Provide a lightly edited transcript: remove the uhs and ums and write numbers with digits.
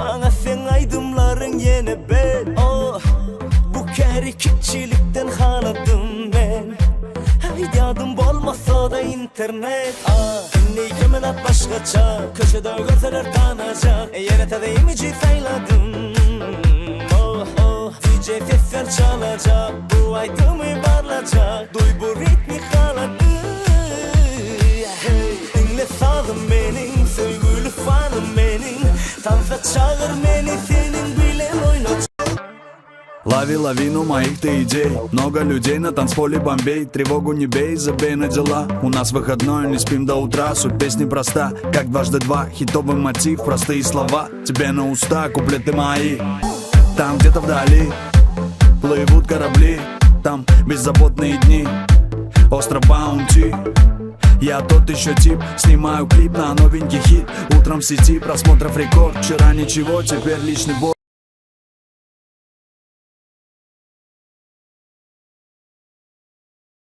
Bana sen aydımların yine ben. Oh, bu kerikçilikten haladım ben. Haydi adım olmasa da internet. Dinleyicimin at başkaça, köşede görseler tanacak. Yere tadayım içi sayladım. Oh oh, DJ sesler çalacak, bu aydımı barlacak. Duy bu ritmi haladı. Dinle sağım benim, sevgili fanım benim. Tansa çağır beni, senin bilen oynayacak. Лови лавину моих-то идей. Много людей на танцполе Бомбей. Тревогу не бей, забей на дела. У нас выходной, не спим до утра. Суть песни проста, как дважды два. Хитовый мотив, простые слова. Тебе на уста, куплеты мои. Там где-то вдали плывут корабли. Там беззаботные дни, остров Баунти. Я тот еще тип, снимаю клип на новенький хит. Утром в сети просмотров рекорд. Вчера ничего, теперь личный бой.